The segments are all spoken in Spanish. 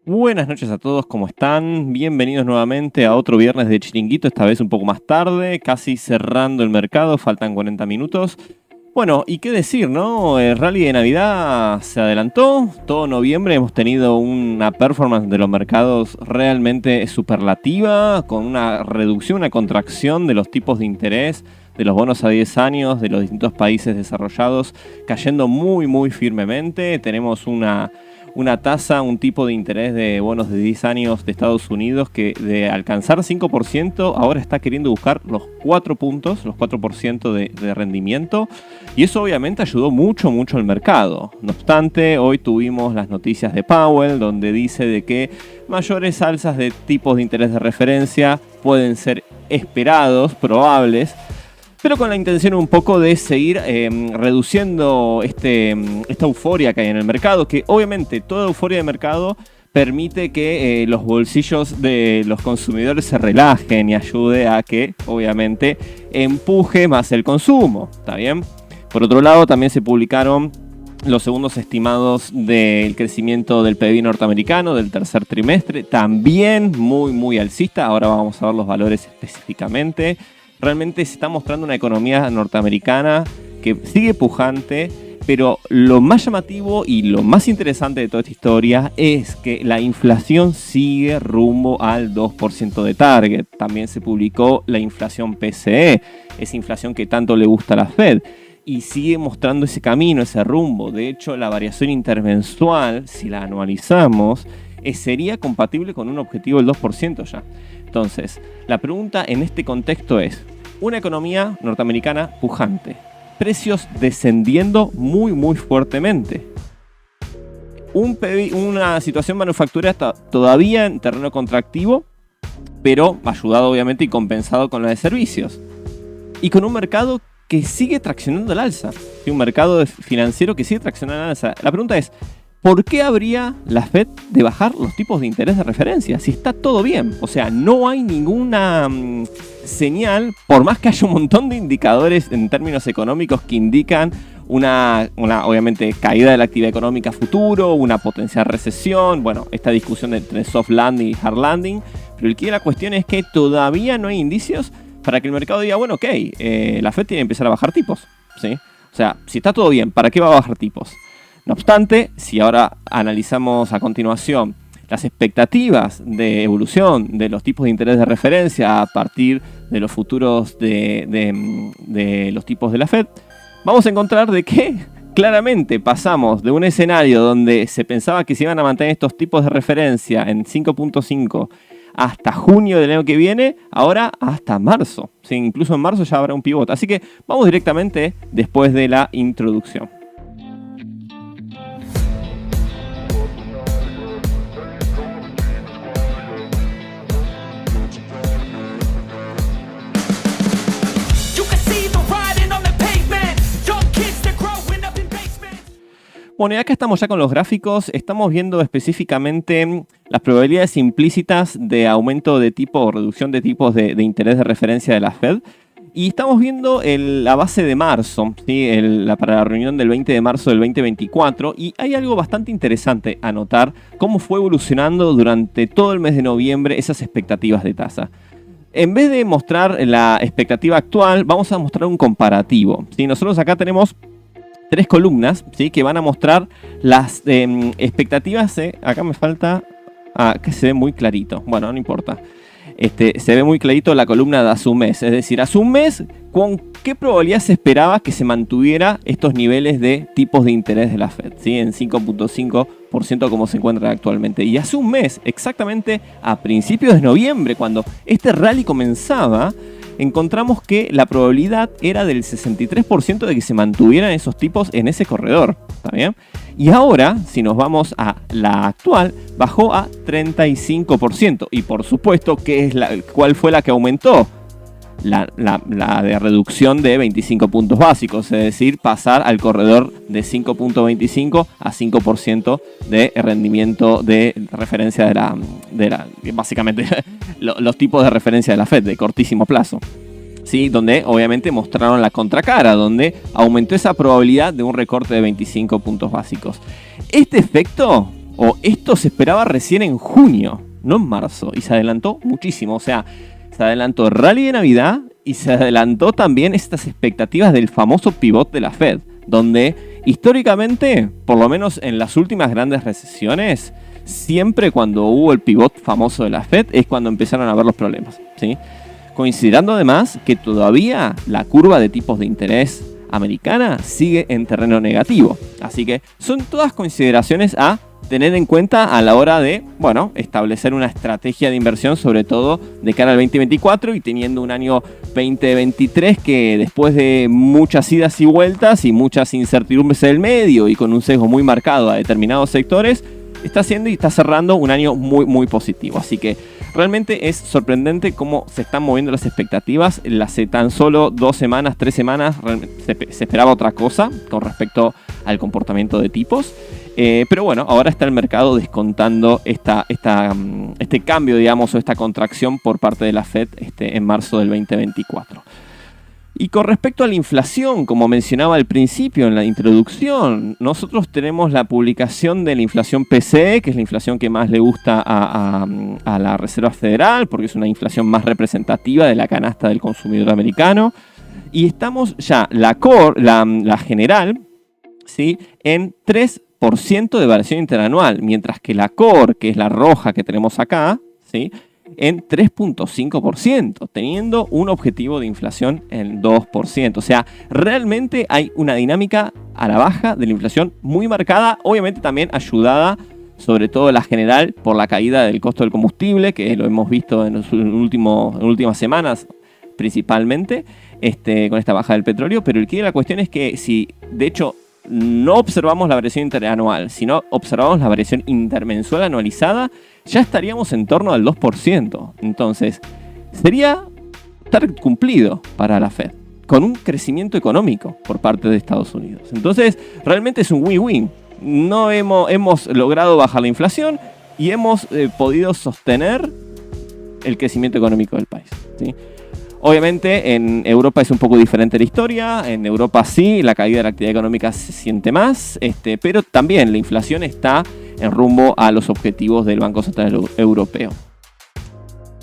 Buenas noches a todos, ¿cómo están? Bienvenidos nuevamente a otro viernes de Chiringuito, esta vez un poco más tarde, casi cerrando el mercado, faltan 40 minutos. Bueno, y qué decir, ¿no? El rally de Navidad se adelantó, todo noviembre hemos tenido una performance de los mercados realmente superlativa, con una reducción, una contracción de los tipos de interés, de los bonos a 10 años, de los distintos países desarrollados, cayendo muy firmemente. Tenemos una tasa, un tipo de interés de bonos de 10 años de Estados Unidos que de alcanzar 5% ahora está queriendo buscar los 4 puntos, los 4% de rendimiento, y eso obviamente ayudó mucho al mercado. No obstante, hoy tuvimos las noticias de Powell donde dice de que mayores alzas de tipos de interés de referencia pueden ser esperados, probables, pero con la intención un poco de seguir reduciendo esta euforia que hay en el mercado, que obviamente toda euforia de mercado permite que los bolsillos de los consumidores se relajen y ayude a que obviamente empuje más el consumo, ¿está bien? Por otro lado, también se publicaron los segundos estimados del crecimiento del PIB norteamericano del tercer trimestre, también muy alcista. Ahora vamos a ver los valores específicamente. Realmente se está mostrando una economía norteamericana que sigue pujante, pero lo más llamativo y lo más interesante de toda esta historia es que la inflación sigue rumbo al 2% de target. También se publicó la inflación PCE, esa inflación que tanto le gusta a la Fed, y sigue mostrando ese camino, ese rumbo. De hecho, la variación intermensual, si la anualizamos, sería compatible con un objetivo del 2% ya. Entonces, la pregunta en este contexto es, una economía norteamericana pujante, precios descendiendo muy fuertemente, una situación manufacturera todavía en terreno contractivo, pero ayudado obviamente y compensado con la de servicios, y con un mercado que sigue traccionando al alza, un mercado financiero que sigue traccionando al alza. La pregunta es, ¿por qué habría la Fed de bajar los tipos de interés de referencia si está todo bien? O sea, no hay ninguna señal, por más que haya un montón de indicadores en términos económicos que indican una obviamente caída de la actividad económica futuro, una potencial recesión, bueno, esta discusión entre soft landing y hard landing, pero el quid de la cuestión es que todavía no hay indicios para que el mercado diga, bueno, ok, la Fed tiene que empezar a bajar tipos, ¿sí? O sea, si está todo bien, ¿para qué va a bajar tipos? No obstante, si ahora analizamos a continuación las expectativas de evolución de los tipos de interés de referencia a partir de los futuros de los tipos de la Fed, vamos a encontrar de que claramente pasamos de un escenario donde se pensaba que se iban a mantener estos tipos de referencia en 5.5 hasta junio del año que viene, ahora hasta marzo. Sí, incluso en marzo ya habrá un pivote. Así que vamos directamente después de la introducción. Bueno, y acá estamos ya con los gráficos, estamos viendo específicamente las probabilidades implícitas de aumento de tipo o reducción de tipos de interés de referencia de la Fed. Y estamos viendo la base de marzo, ¿sí? Para la reunión del 20 de marzo del 2024. Y hay algo bastante interesante a notar, cómo fue evolucionando durante todo el mes de noviembre esas expectativas de tasa. En vez de mostrar la expectativa actual, vamos a mostrar un comparativo, ¿sí? Nosotros acá tenemos 3 columnas, ¿sí? Que van a mostrar las expectativas. Acá me falta... que se ve muy clarito. Bueno, no importa. Se ve muy clarito la columna de hace un mes. Es decir, hace un mes, ¿con qué probabilidad se esperaba que se mantuviera estos niveles de tipos de interés de la Fed? ¿Sí? En 5.5% como se encuentran actualmente. Y hace un mes, exactamente a principios de noviembre, cuando este rally comenzaba, encontramos que la probabilidad era del 63% de que se mantuvieran esos tipos en ese corredor. ¿Está bien? Y ahora, si nos vamos a la actual, bajó a 35%. Y por supuesto, ¿cuál fue la que aumentó? La de reducción de 25 puntos básicos, es decir, pasar al corredor de 5.25 a 5% de rendimiento de referencia básicamente los tipos de referencia de la Fed de cortísimo plazo. ¿Sí? Donde obviamente mostraron la contracara, donde aumentó esa probabilidad de un recorte de 25 puntos básicos. Este efecto O esto se esperaba recién en junio, no en marzo. Y se adelantó muchísimo. O sea, se adelantó el rally de Navidad y se adelantó también estas expectativas del famoso pivot de la Fed. Donde históricamente, por lo menos en las últimas grandes recesiones, siempre cuando hubo el pivot famoso de la Fed es cuando empezaron a ver los problemas, ¿sí? Considerando además que todavía la curva de tipos de interés americana sigue en terreno negativo. Así que son todas consideraciones a tener en cuenta a la hora de, bueno, establecer una estrategia de inversión, sobre todo de cara al 2024 y teniendo un año 2023 que después de muchas idas y vueltas y muchas incertidumbres en el medio y con un sesgo muy marcado a determinados sectores, está haciendo y está cerrando un año muy, muy positivo. Así que realmente es sorprendente cómo se están moviendo las expectativas. Hace tan solo 2 semanas, 3 semanas, se esperaba otra cosa con respecto al comportamiento de tipos. Pero bueno, ahora está el mercado descontando este cambio, digamos, o esta contracción por parte de la Fed en marzo del 2024. Y con respecto a la inflación, como mencionaba al principio en la introducción, nosotros tenemos la publicación de la inflación PCE, que es la inflación que más le gusta a la Reserva Federal, porque es una inflación más representativa de la canasta del consumidor americano. Y estamos ya, la general, ¿sí?, en 3% de variación interanual, mientras que la core, que es la roja que tenemos acá, ¿sí?, en 3.5%, teniendo un objetivo de inflación en 2%. O sea, realmente hay una dinámica a la baja de la inflación muy marcada, obviamente también ayudada, sobre todo la general, por la caída del costo del combustible, que lo hemos visto en las últimas semanas principalmente, con esta baja del petróleo. Pero el quid de la cuestión es que si, de hecho, no observamos la variación interanual, sino observamos la variación intermensual anualizada, ya estaríamos en torno al 2%. Entonces, sería estar cumplido para la Fed, con un crecimiento económico por parte de Estados Unidos. Entonces, realmente es un win-win. No hemos logrado bajar la inflación y hemos podido sostener el crecimiento económico del país, ¿sí? Obviamente en Europa es un poco diferente la historia. En Europa sí, la caída de la actividad económica se siente más, pero también la inflación está en rumbo a los objetivos del Banco Central Europeo.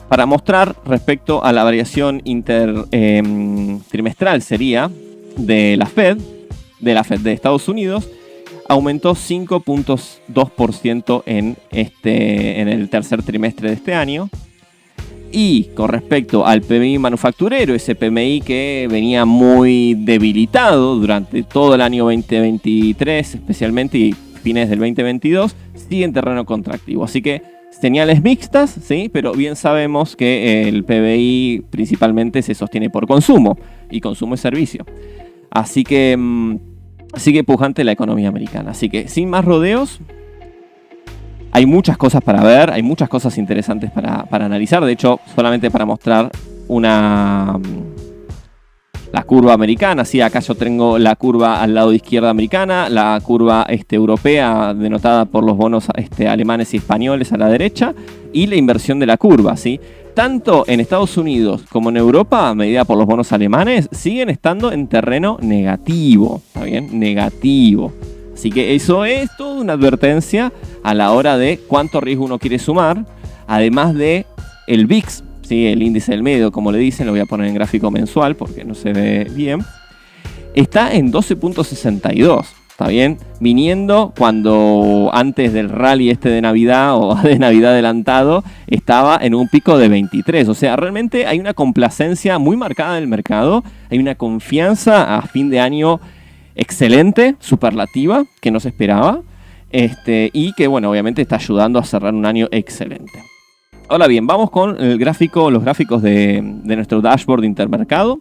Para mostrar respecto a la variación trimestral sería de la Fed de Estados Unidos, aumentó 5.2% en el tercer trimestre de este año. Y con respecto al PMI manufacturero, ese PMI que venía muy debilitado durante todo el año 2023, especialmente y fines del 2022, sigue en terreno contractivo. Así que señales mixtas, ¿sí? Pero bien sabemos que el PMI principalmente se sostiene por consumo, y consumo es servicio. Así que sigue pujante la economía americana. Así que sin más rodeos, hay muchas cosas para ver, hay muchas cosas interesantes para analizar. De hecho, solamente para mostrar la curva americana. Sí, acá yo tengo la curva al lado izquierda americana, la curva europea denotada por los bonos alemanes y españoles a la derecha, y la inversión de la curva, ¿sí? Tanto en Estados Unidos como en Europa, medida por los bonos alemanes, siguen estando en terreno negativo. ¿Está bien? Negativo. Así que eso es toda una advertencia a la hora de cuánto riesgo uno quiere sumar, además de el VIX, ¿sí?, el índice del medio, como le dicen, lo voy a poner en gráfico mensual porque no se ve bien, está en 12.62, ¿está bien? Viniendo cuando antes del rally de Navidad o de Navidad adelantado estaba en un pico de 23, o sea, realmente hay una complacencia muy marcada del mercado, hay una confianza a fin de año excelente, superlativa, que no se esperaba, y que, bueno, obviamente está ayudando a cerrar un año excelente. Ahora bien, vamos con los gráficos de nuestro dashboard de Intermercado,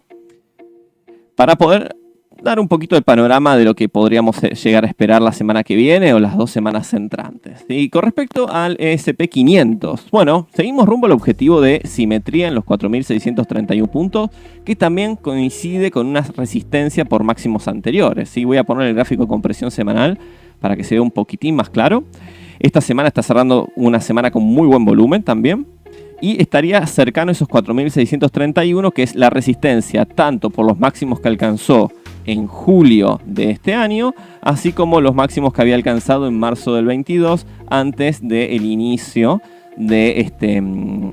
para poder dar un poquito de panorama de lo que podríamos llegar a esperar la semana que viene o las 2 semanas entrantes. Y con respecto al S&P 500, bueno, seguimos rumbo al objetivo de simetría en los 4.631 puntos, que también coincide con una resistencia por máximos anteriores. ¿Sí? Voy a poner el gráfico con presión semanal para que se vea un poquitín más claro. Esta semana está cerrando una semana con muy buen volumen también, y estaría cercano a esos 4.631, que es la resistencia tanto por los máximos que alcanzó en julio de este año, así como los máximos que había alcanzado en marzo del 22, antes del inicio de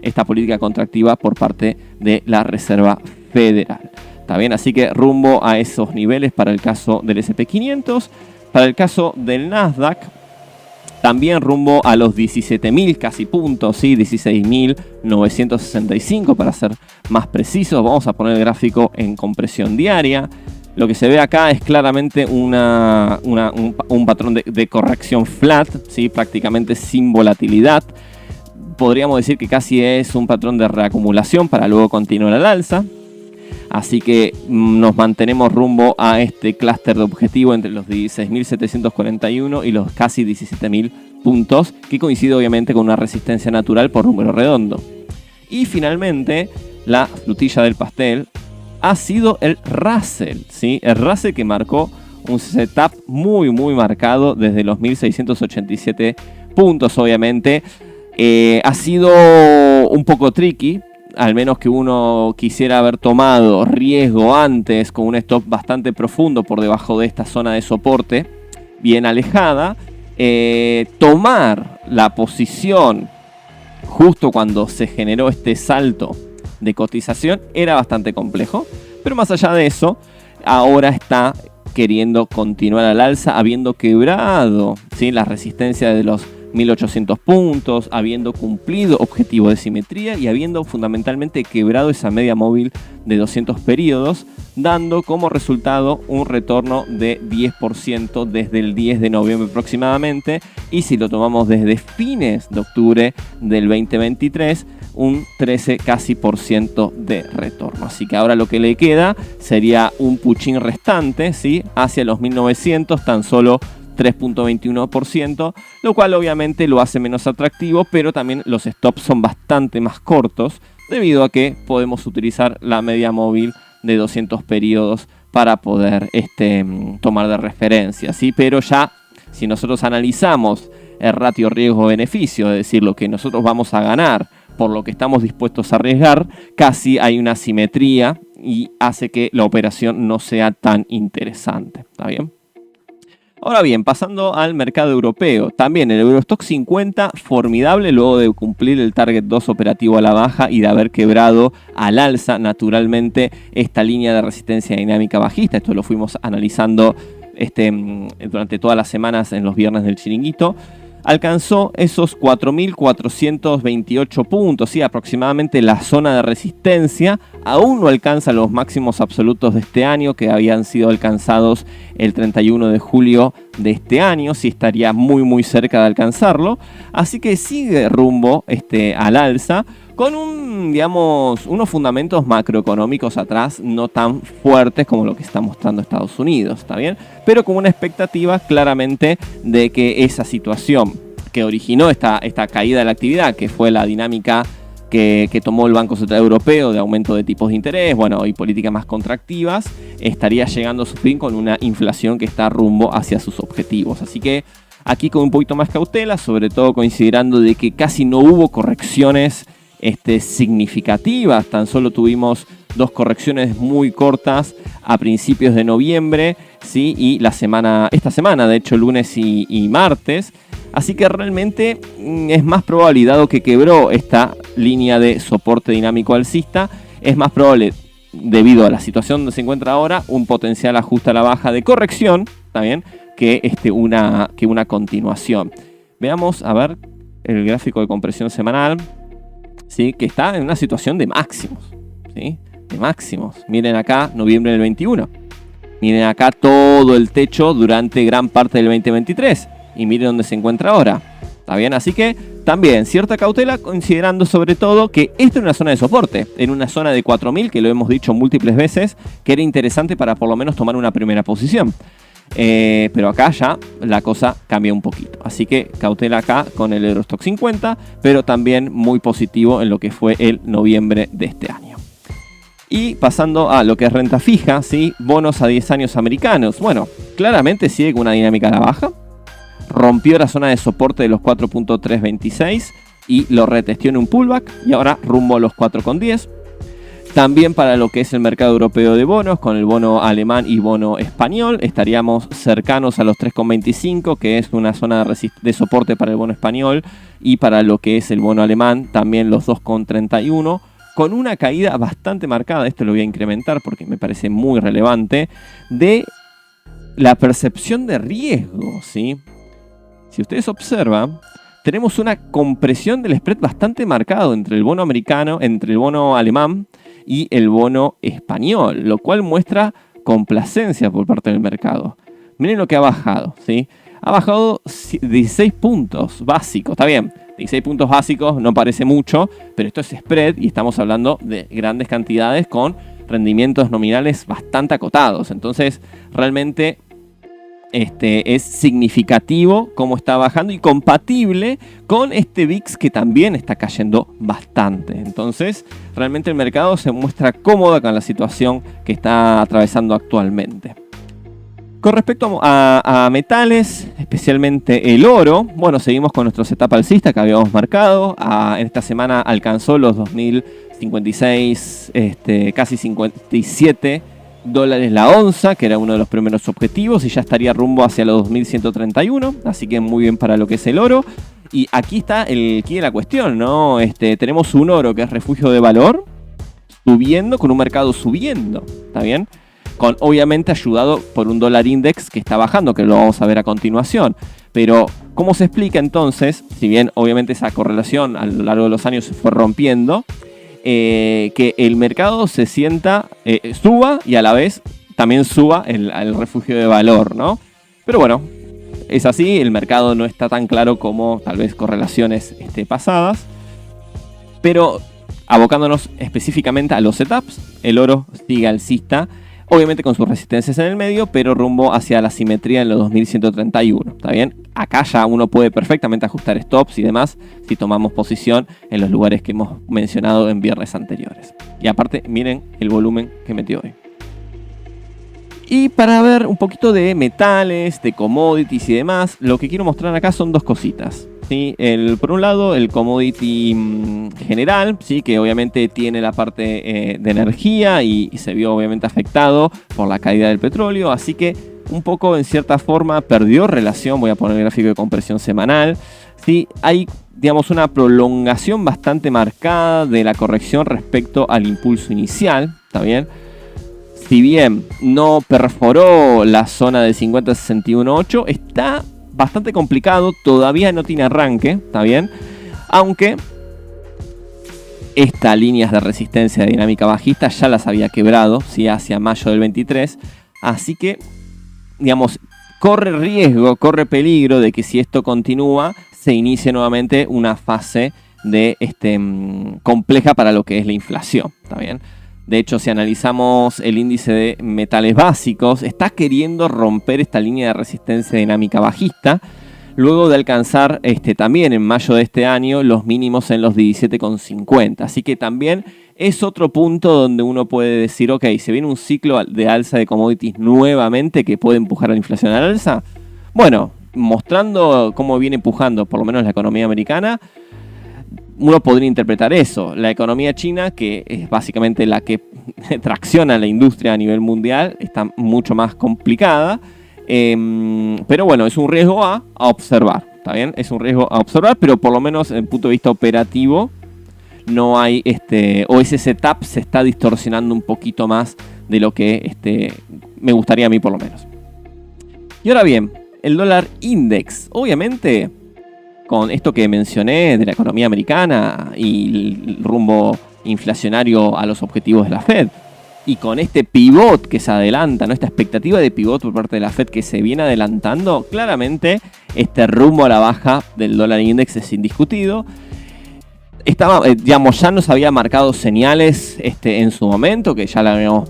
esta política contractiva por parte de la Reserva Federal. ¿Está bien? Así que rumbo a esos niveles para el caso del S&P 500. Para el caso del Nasdaq, también rumbo a los 17.000 casi puntos, ¿sí? 16.965 para ser más precisos. Vamos a poner el gráfico en compresión diaria. Lo que se ve acá es claramente un patrón de corrección flat, ¿sí? Prácticamente sin volatilidad. Podríamos decir que casi es un patrón de reacumulación para luego continuar al alza. Así que nos mantenemos rumbo a este clúster de objetivo entre los 16.741 y los casi 17.000 puntos, que coincide obviamente con una resistencia natural por número redondo. Y finalmente, la frutilla del pastel ha sido el Russell, ¿sí? El Russell que marcó un setup muy marcado desde los 1.687 puntos, obviamente. Ha sido un poco tricky, al menos que uno quisiera haber tomado riesgo antes con un stop bastante profundo por debajo de esta zona de soporte, bien alejada. Tomar la posición justo cuando se generó este salto de cotización era bastante complejo, pero más allá de eso, ahora está queriendo continuar al alza, habiendo quebrado, ¿sí?, la resistencia de los 1.800 puntos, habiendo cumplido objetivo de simetría y habiendo fundamentalmente quebrado esa media móvil de 200 periodos, dando como resultado un retorno de 10% desde el 10 de noviembre aproximadamente, y si lo tomamos desde fines de octubre del 2023, un 13 casi % de retorno. Así que ahora lo que le queda sería un puchín restante, ¿sí?, hacia los 1900, tan solo 3.21%, lo cual obviamente lo hace menos atractivo, pero también los stops son bastante más cortos debido a que podemos utilizar la media móvil de 200 periodos para poder tomar de referencia, ¿sí? Pero ya si nosotros analizamos el ratio riesgo-beneficio, es decir, lo que nosotros vamos a ganar por lo que estamos dispuestos a arriesgar, casi hay una simetría y hace que la operación no sea tan interesante. ¿Está bien? Ahora bien, pasando al mercado europeo, también el Eurostoxx 50 formidable luego de cumplir el Target 2 operativo a la baja y de haber quebrado al alza naturalmente esta línea de resistencia dinámica bajista. Esto lo fuimos analizando durante todas las semanas en los viernes del Chiringuito. Alcanzó esos 4.428 puntos, ¿sí?, aproximadamente la zona de resistencia. Aún no alcanza los máximos absolutos de este año, que habían sido alcanzados el 31 de julio de este año. Sí, estaría muy cerca de alcanzarlo. Así que sigue rumbo al alza, con unos fundamentos macroeconómicos atrás no tan fuertes como lo que está mostrando Estados Unidos, ¿está bien? Pero con una expectativa claramente de que esa situación que originó esta caída de la actividad, que fue la dinámica que tomó el Banco Central Europeo de aumento de tipos de interés, y políticas más contractivas, estaría llegando a su fin con una inflación que está rumbo hacia sus objetivos. Así que aquí con un poquito más cautela, sobre todo considerando de que casi no hubo correcciones significativas, tan solo tuvimos 2 correcciones muy cortas a principios de noviembre, ¿sí?, y esta semana, de hecho lunes y martes. Así que realmente es más probable, dado que quebró esta línea de soporte dinámico alcista, es más probable, debido a la situación donde se encuentra ahora, un potencial ajuste a la baja de corrección, ¿está bien?, que una continuación. Veamos, a ver, el gráfico de compresión semanal. ¿Sí?, que está en una situación de máximos, ¿sí?, de máximos. Miren acá, noviembre del 21. Miren acá todo el techo durante gran parte del 2023. Y miren dónde se encuentra ahora. ¿Está bien? Así que también cierta cautela, considerando sobre todo que esta es una zona de soporte, en una zona de 4.000, que lo hemos dicho múltiples veces, que era interesante para por lo menos tomar una primera posición. Pero acá ya la cosa cambia un poquito. Así que cautela acá con el Eurostoxx 50, pero también muy positivo en lo que fue el noviembre de este año. Y pasando a lo que es renta fija, ¿sí?, bonos a 10 años americanos. Bueno, claramente sigue con una dinámica a la baja. Rompió la zona de soporte de los 4.326 y lo retestió en un pullback y ahora rumbo a los 4.10. También para lo que es el mercado europeo de bonos, con el bono alemán y bono español, estaríamos cercanos a los 3,25, que es una zona de soporte para el bono español, y para lo que es el bono alemán, también los 2,31, con una caída bastante marcada, esto lo voy a incrementar porque me parece muy relevante, de la percepción de riesgo, ¿sí? Si ustedes observan, tenemos una compresión del spread bastante marcado entre el bono americano, entre el bono alemán y el bono español, lo cual muestra complacencia por parte del mercado. Miren lo que ha bajado, ¿sí? Ha bajado 16 puntos básicos, está bien, 16 puntos básicos no parece mucho, pero esto es spread y estamos hablando de grandes cantidades con rendimientos nominales bastante acotados. Entonces, realmente es significativo cómo está bajando y compatible con este VIX que también está cayendo bastante. Entonces, realmente el mercado se muestra cómodo con la situación que está atravesando actualmente. Con respecto a metales, especialmente el oro, bueno, seguimos con nuestro setup alcista que habíamos marcado. En esta semana alcanzó los 2056, casi 57 dólares la onza, que era uno de los primeros objetivos, y ya estaría rumbo hacia los 2131, así que muy bien para lo que es el oro. Y aquí está el quid de la cuestión, ¿no? Tenemos un oro que es refugio de valor, subiendo, con un mercado subiendo, ¿está bien? Obviamente ayudado por un dólar index que está bajando, que lo vamos a ver a continuación. Pero, ¿cómo se explica entonces? Si bien obviamente esa correlación a lo largo de los años se fue rompiendo, que el mercado se sienta, suba y a la vez también suba el refugio de valor, ¿no? Pero bueno, es así, el mercado no está tan claro como tal vez correlaciones pasadas. Pero abocándonos específicamente a los setups, el oro sigue alcista, obviamente con sus resistencias en el medio, pero rumbo hacia la simetría en los 2131, ¿está bien? Acá ya uno puede perfectamente ajustar stops y demás si tomamos posición en los lugares que hemos mencionado en viernes anteriores. Y aparte, miren el volumen que metió hoy. Y para ver un poquito de metales, de commodities y demás, lo que quiero mostrar acá son dos cositas, ¿sí? Por un lado, el commodity general, ¿sí? Que obviamente tiene la parte de energía y se vio obviamente afectado por la caída del petróleo, así que un poco en cierta forma perdió relación. Voy a poner el gráfico de compresión semanal, ¿sí? Hay, digamos, una prolongación bastante marcada de la corrección respecto al impulso inicial, ¿está bien? Si bien no perforó la zona de 50-61.8, está bastante complicado, todavía no tiene arranque, ¿está bien? Aunque estas líneas de resistencia de dinámica bajista ya las había quebrado, ¿sí? Hacia mayo del 23, así que, digamos, corre riesgo, corre peligro de que si esto continúa, se inicie nuevamente una fase de compleja para lo que es la inflación, ¿está bien? De hecho, si analizamos el índice de metales básicos, está queriendo romper esta línea de resistencia dinámica bajista, luego de alcanzar también en mayo de este año los mínimos en los 17,50. Así que también es otro punto donde uno puede decir, ok, se viene un ciclo de alza de commodities nuevamente que puede empujar a la inflación al alza. Bueno, mostrando cómo viene empujando por lo menos la economía americana, uno podría interpretar eso. La economía china, que es básicamente la que tracciona la industria a nivel mundial, está mucho más complicada. Pero bueno, es un riesgo a observar, ¿está bien? Es un riesgo a observar, pero por lo menos desde el punto de vista operativo no hay, o ese setup se está distorsionando un poquito más de lo que me gustaría a mí por lo menos. Y ahora bien, el dólar index, obviamente, con esto que mencioné de la economía americana y el rumbo inflacionario a los objetivos de la Fed, y con este pivot que se adelanta, ¿no? Esta expectativa de pivot por parte de la Fed que se viene adelantando, claramente este rumbo a la baja del dólar index es indiscutido. Digamos, ya nos había marcado señales en su momento, que ya la habíamos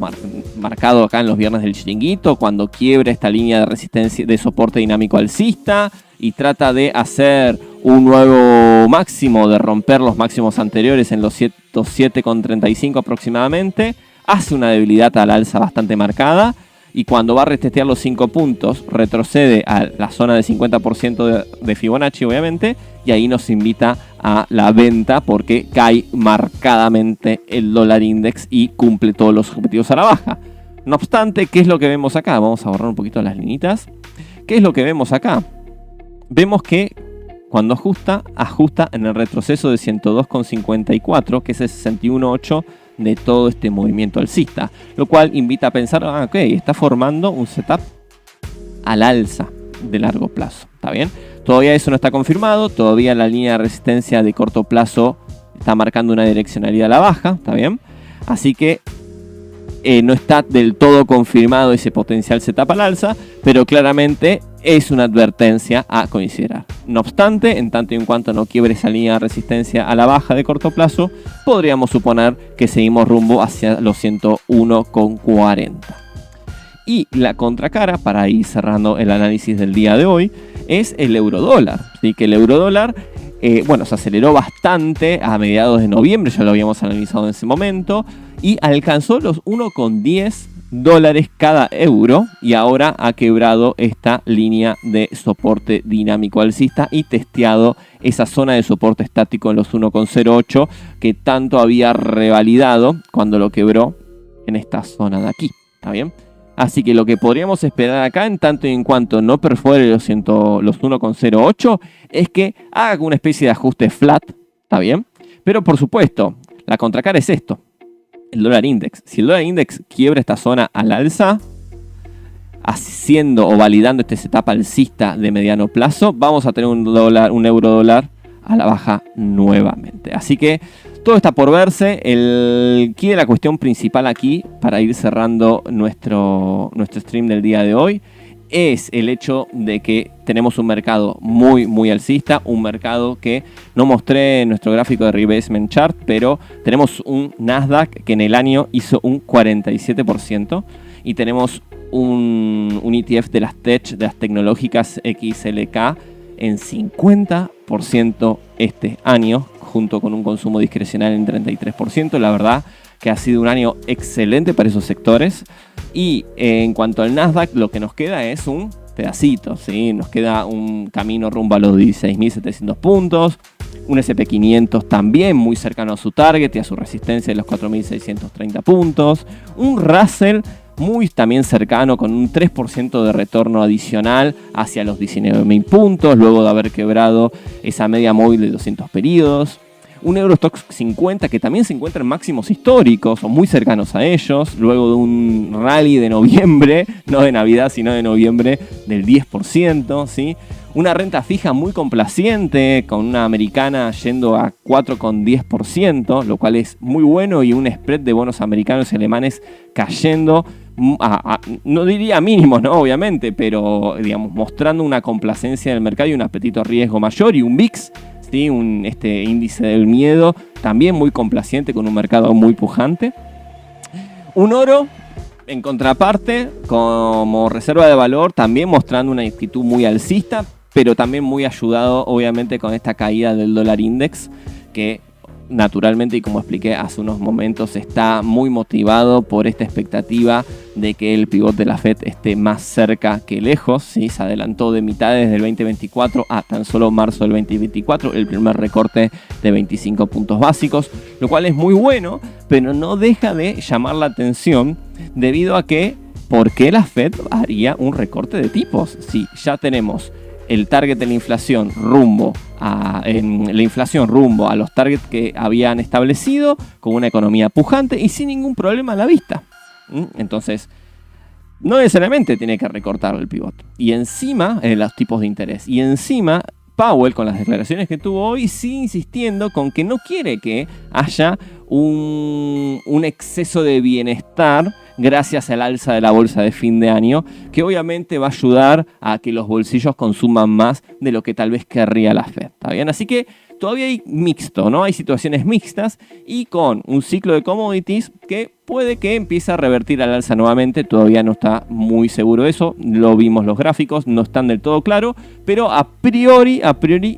marcado acá en los viernes del chiringuito, cuando quiebra esta línea de resistencia de soporte dinámico alcista y trata de hacer un nuevo máximo, de romper los máximos anteriores en los 7,35 aproximadamente, hace una debilidad al alza bastante marcada y cuando va a retestear los 5 puntos, retrocede a la zona de 50% de Fibonacci, obviamente, y ahí nos invita a la venta porque cae marcadamente el dólar index y cumple todos los objetivos a la baja. No obstante, ¿qué es lo que vemos acá? Vamos a borrar un poquito las linitas. ¿Qué es lo que vemos acá? Vemos que cuando ajusta en el retroceso de 102,54, que es el 61,8 de todo este movimiento alcista, lo cual invita a pensar, ok, está formando un setup al alza de largo plazo, ¿está bien? Todavía eso no está confirmado, todavía la línea de resistencia de corto plazo está marcando una direccionalidad a la baja, ¿está bien? Así que no está del todo confirmado ese potencial setup al alza, pero claramente es una advertencia a considerar. No obstante, en tanto y en cuanto no quiebre esa línea de resistencia a la baja de corto plazo, podríamos suponer que seguimos rumbo hacia los 101,40. Y la contracara, para ir cerrando el análisis del día de hoy, es el eurodólar. Así que el eurodólar, se aceleró bastante a mediados de noviembre, ya lo habíamos analizado en ese momento, y alcanzó los 1,10 dólares cada euro y ahora ha quebrado esta línea de soporte dinámico alcista y testeado esa zona de soporte estático en los 1,08 que tanto había revalidado cuando lo quebró en esta zona de aquí. ¿Está bien? Así que lo que podríamos esperar acá, en tanto y en cuanto no perfore los 1,08, es que haga una especie de ajuste flat. ¿Está bien? Pero por supuesto, la contracara es esto. El dólar index. Si el dólar index quiebra esta zona al alza, haciendo o validando este setup alcista de mediano plazo, vamos a tener un euro dólar a la baja nuevamente. Así que todo está por verse. La cuestión principal aquí, para ir cerrando nuestro stream del día de hoy, es el hecho de que tenemos un mercado muy alcista, un mercado que no mostré en nuestro gráfico de Rebasement Chart, pero tenemos un Nasdaq que en el año hizo un 47% y tenemos un ETF de las tecnológicas XLK en 50% este año, junto con un consumo discrecional en 33%. La verdad que ha sido un año excelente para esos sectores. Y en cuanto al Nasdaq, lo que nos queda es un pedacito, ¿sí? Nos queda un camino rumbo a los 16.700 puntos, un SP500 también muy cercano a su target y a su resistencia de los 4.630 puntos, un Russell muy también cercano con un 3% de retorno adicional hacia los 19.000 puntos, luego de haber quebrado esa media móvil de 200 periodos. Un Eurostoxx 50 que también se encuentra en máximos históricos o muy cercanos a ellos, luego de un rally de noviembre, no de Navidad sino de noviembre, del 10%, ¿sí? Una renta fija muy complaciente, con una americana yendo a 4,10%, lo cual es muy bueno, y un spread de bonos americanos y alemanes cayendo no diría mínimos, ¿no? Obviamente, pero digamos, mostrando una complacencia del mercado y un apetito a riesgo mayor, y un VIX, ¿sí? Este índice del miedo también muy complaciente, con un mercado muy pujante. Un oro, en contraparte, como reserva de valor, también mostrando una actitud muy alcista, pero también muy ayudado, obviamente, con esta caída del dólar index, que naturalmente, y como expliqué hace unos momentos, está muy motivado por esta expectativa de que el pivot de la Fed esté más cerca que lejos, ¿sí? Se adelantó de mitades del 2024 a tan solo marzo del 2024, el primer recorte de 25 puntos básicos, lo cual es muy bueno, pero no deja de llamar la atención debido a que, ¿por qué la Fed haría un recorte de tipos? Si ya tenemos el target de la inflación rumbo a los targets que habían establecido, con una economía pujante y sin ningún problema a la vista. Entonces, no necesariamente tiene que recortar el pivot. Y encima, los tipos de interés. Y encima, Powell, con las declaraciones que tuvo hoy, sigue insistiendo con que no quiere que haya un exceso de bienestar gracias al alza de la bolsa de fin de año, que obviamente va a ayudar a que los bolsillos consuman más de lo que tal vez querría la Fed. ¿Está bien? Así que todavía hay mixto, ¿no? Hay situaciones mixtas, y con un ciclo de commodities que puede que empiece a revertir al alza nuevamente. Todavía no está muy seguro de eso, lo vimos los gráficos, no están del todo claros, pero a priori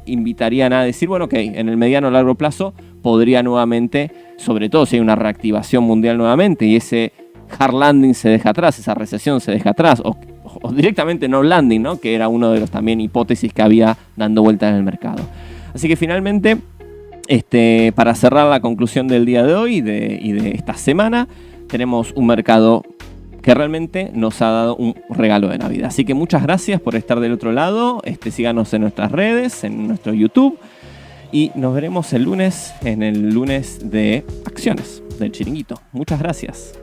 invitarían a decir, bueno, ok, en el mediano o largo plazo podría nuevamente, sobre todo si hay una reactivación mundial nuevamente y ese hard landing se deja atrás, esa recesión se deja atrás, o directamente no landing, ¿no? Que era uno de los también hipótesis que había dando vueltas en el mercado. Así que finalmente, para cerrar la conclusión del día de hoy y de esta semana, tenemos un mercado que realmente nos ha dado un regalo de Navidad. Así que muchas gracias por estar del otro lado. Síganos en nuestras redes, en nuestro YouTube. Y nos veremos el lunes, en el lunes de acciones del Chiringuito. Muchas gracias.